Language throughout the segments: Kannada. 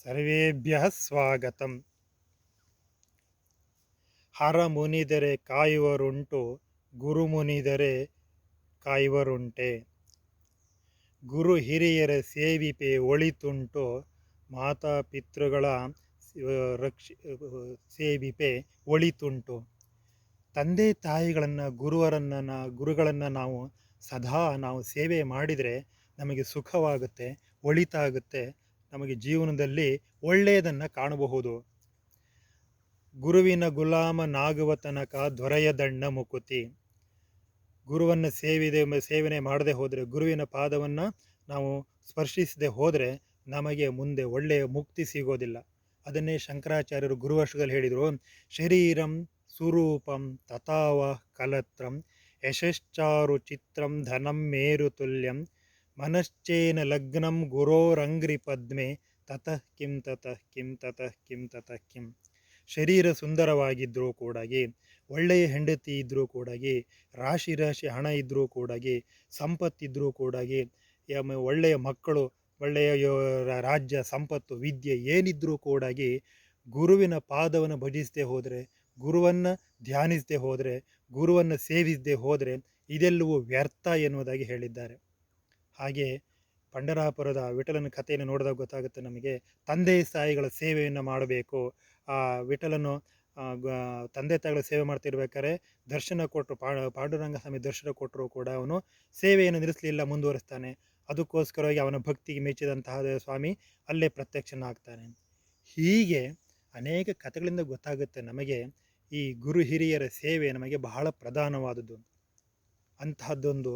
ಸರ್ವೇಭ್ಯಃ ಸ್ವಾಗತಂ. ಹರ ಮುನಿದರೆ ಕಾಯುವರುಂಟು, ಗುರು ಮುನಿದರೆ ಕಾಯುವರುಂಟೆ. ಗುರು ಹಿರಿಯರ ಸೇವಿಪೆ ಒಳಿತುಂಟು, ಮಾತಾ ಪಿತೃಗಳ ಸೇವಿಪೆ ಒಳಿತುಂಟು. ತಂದೆ ತಾಯಿಗಳನ್ನು ಗುರುಗಳನ್ನು ನಾವು ಸೇವೆ ಮಾಡಿದರೆ ನಮಗೆ ಸುಖವಾಗುತ್ತೆ, ಒಳಿತಾಗುತ್ತೆ, ನಮಗೆ ಜೀವನದಲ್ಲಿ ಒಳ್ಳೆಯದನ್ನು ಕಾಣಬಹುದು. ಗುರುವಿನ ಗುಲಾಮನಾಗುವ ತನಕ ದೊರೆಯದಣ್ಣ ಮುಕುತಿ. ಗುರುವನ್ನು ಸೇವನೆ ಮಾಡದೆ ಹೋದರೆ, ಗುರುವಿನ ಪಾದವನ್ನು ನಾವು ಸ್ಪರ್ಶಿಸದೆ ಹೋದರೆ ನಮಗೆ ಮುಂದೆ ಒಳ್ಳೆಯ ಮುಕ್ತಿ ಸಿಗೋದಿಲ್ಲ. ಅದನ್ನೇ ಶಂಕರಾಚಾರ್ಯರು ಗುರುವರ್ಷದಲ್ಲಿ ಹೇಳಿದರು. ಶರೀರಂ ಸುರೂಪಂ ತಥಾವ ಕಲತ್ರಂ ಯಶಶ್ಚಾರು ಚಿತ್ರಂ ಧನಂ ಮೇರು ತುಲ್ಯಂ ಮನಶ್ಚೇನ ಲಗ್ನಂ ಗುರೋರಂಗ್ರಿ ಪದ್ಮೆ ತತಃ ಕಿಂ ತತಃ ಕಿಂ ತತಃ ಕಿಂ ತತಃ ಕಿಂ. ಶರೀರ ಸುಂದರವಾಗಿದ್ದರೂ ಕೂಡಾಗಿ, ಒಳ್ಳೆಯ ಹೆಂಡತಿ ಇದ್ದರೂ ಕೂಡಾಗಿ, ರಾಶಿ ಹಣ ಇದ್ದರೂ ಕೂಡಾಗಿ, ಸಂಪತ್ತಿದ್ದರೂ ಕೂಡಾಗಿ, ಒಳ್ಳೆಯ ಮಕ್ಕಳು, ಒಳ್ಳೆಯ ರಾಜ್ಯ ಸಂಪತ್ತು ವಿದ್ಯೆ ಏನಿದ್ರೂ ಕೂಡಾಗಿ, ಗುರುವಿನ ಪಾದವನ್ನು ಭಜಿಸದೆ ಹೋದರೆ, ಗುರುವನ್ನು ಧ್ಯಾನಿಸದೆ ಹೋದರೆ, ಗುರುವನ್ನು ಸೇವಿಸದೆ ಹೋದರೆ ಇದೆಲ್ಲವೂ ವ್ಯರ್ಥ ಎನ್ನುವುದಾಗಿ ಹೇಳಿದ್ದಾರೆ. ಹಾಗೆ ಪಂಡರಾಪುರದ ವಿಠಲನ ಕಥೆಯನ್ನು ನೋಡಿದಾಗ ಗೊತ್ತಾಗುತ್ತೆ ನಮಗೆ. ತಂದೆ ತಾಯಿಗಳ ಸೇವೆಯನ್ನು ಮಾಡಬೇಕು. ಆ ವಿಠಲನು ತಂದೆ ತಾಯಿಗಳ ಸೇವೆ ಮಾಡ್ತಿರ್ಬೇಕಾದ್ರೆ ದರ್ಶನ ಕೊಟ್ಟರು, ಪಾಂಡುರಂಗ ಸ್ವಾಮಿ ದರ್ಶನ ಕೊಟ್ಟರು ಕೂಡ ಅವನು ಸೇವೆಯನ್ನು ನಿಲ್ಲಿಸಲಿಲ್ಲ, ಮುಂದುವರಿಸ್ತಾನೆ. ಅದಕ್ಕೋಸ್ಕರವಾಗಿ ಅವನ ಭಕ್ತಿಗೆ ಮೆಚ್ಚಿದಂತಹ ಸ್ವಾಮಿ ಅಲ್ಲೇ ಪ್ರತ್ಯಕ್ಷನಾಗ್ತಾನೆ. ಹೀಗೆ ಅನೇಕ ಕಥೆಗಳಿಂದ ಗೊತ್ತಾಗುತ್ತೆ ನಮಗೆ ಈ ಗುರು ಹಿರಿಯರ ಸೇವೆ ನಮಗೆ ಬಹಳ ಪ್ರಧಾನವಾದದ್ದು. ಅಂತಹದ್ದೊಂದು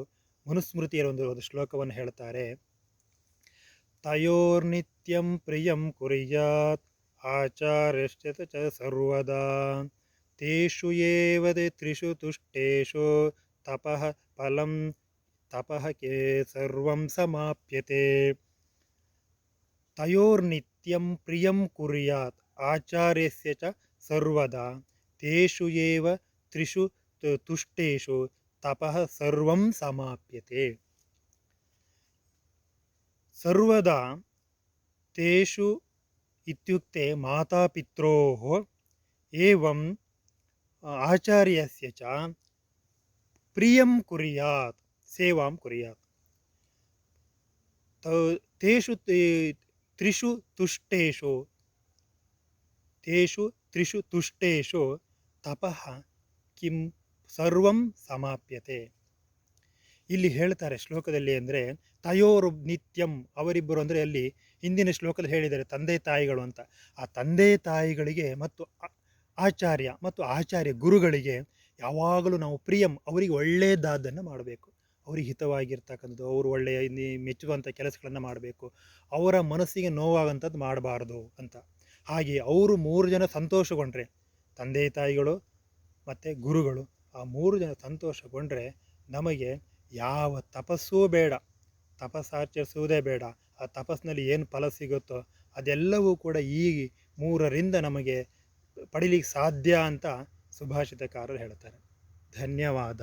ಮನುಸ್ಮೃತಿಯ ಒಂದು ಶ್ಲೋಕವನ್ನು ಹೇಳ್ತಾರೆ. ತಯೋರ್ನಿತ್ಯಂ ಪ್ರಿಯಂ ಕುರ್ಯಾತ್ ಆಚಾರ್ಯಶ್ಚ ಚ ಸರ್ವದಾ ತೇಷು ಏವ ತ್ರಿಷು ತುಷ್ಟೇಷು ತಪಃ ಫಲಂ ತಪಃ ಕೇ ಸರ್ವಂ ಸಮಾಪ್ಯತೆ. ತಯೋರ್ನಿತ್ಯಂ ಪ್ರಿಯಂ ಕುರ್ಯಾತ್ ಆಚಾರ್ಯಸ್ಯ ಚ ಸರ್ವದಾ ತೇಷು ಏವ ತ್ರಿಷು ತುಷ್ಟೇಷು ತಪಃ ಸರ್ವಂ ಸಮಾಪ್ಯತೆ. ಸರ್ವದಾ ತೇಷು ಇತ್ಯುಕ್ತೆ ಮಾತಾಪಿತ್ರೋಃ ಏವಂ ಆಚಾರ್ಯಸ್ಯ ಚ ಪ್ರಿಯಂ ಕುರ್ಯಾತ್ ಸೇವಾಂ ಕುರ್ಯಾತ್. ತೇಷು ತ್ರಿಷು ತುಷ್ಟೇಷು ತಪಃ ಕಿಂ ಸರ್ವಂ ಸಮಾಪ್ಯತೆ. ಇಲ್ಲಿ ಹೇಳ್ತಾರೆ ಶ್ಲೋಕದಲ್ಲಿ ಅಂದರೆ ತಯೋರು ನಿತ್ಯಂ, ಅವರಿಬ್ಬರು ಅಂದರೆ ಅಲ್ಲಿ ಹಿಂದಿನ ಶ್ಲೋಕದಲ್ಲಿ ಹೇಳಿದ್ದಾರೆ ತಂದೆ ತಾಯಿಗಳು ಅಂತ. ಆ ತಂದೆ ತಾಯಿಗಳಿಗೆ ಮತ್ತು ಆಚಾರ್ಯ ಗುರುಗಳಿಗೆ ಯಾವಾಗಲೂ ನಾವು ಪ್ರಿಯಂ, ಅವರಿಗೆ ಒಳ್ಳೆಯದಾದ್ದನ್ನು ಮಾಡಬೇಕು, ಅವರಿಗೆ ಹಿತವಾಗಿರ್ತಕ್ಕಂಥದ್ದು, ಅವರು ಒಳ್ಳೆಯ ಮೆಚ್ಚುವಂಥ ಕೆಲಸಗಳನ್ನು ಮಾಡಬೇಕು, ಅವರ ಮನಸ್ಸಿಗೆ ನೋವಾಗಂಥದ್ದು ಮಾಡಬಾರ್ದು ಅಂತ. ಹಾಗೆ ಅವರು 3 ಜನ ಸಂತೋಷಗೊಂಡ್ರೆ, ತಂದೆ ತಾಯಿಗಳು ಮತ್ತು ಗುರುಗಳು, ಆ 3 ಜನ ಸಂತೋಷಗೊಂಡ್ರೆ ನಮಗೆ ಯಾವ ತಪಸ್ಸೂ ಬೇಡ, ತಪಸ್ಸಾಚರಿಸುವುದೇ ಬೇಡ. ಆ ತಪಸ್ಸಿನಲ್ಲಿ ಏನು ಫಲ ಸಿಗುತ್ತೋ ಅದೆಲ್ಲವೂ ಕೂಡ ಈ 3ರಿಂದ ನಮಗೆ ಪಡಿಲಿಕ್ಕೆ ಸಾಧ್ಯ ಅಂತ ಸುಭಾಷಿತಕಾರರು ಹೇಳ್ತಾರೆ. ಧನ್ಯವಾದ.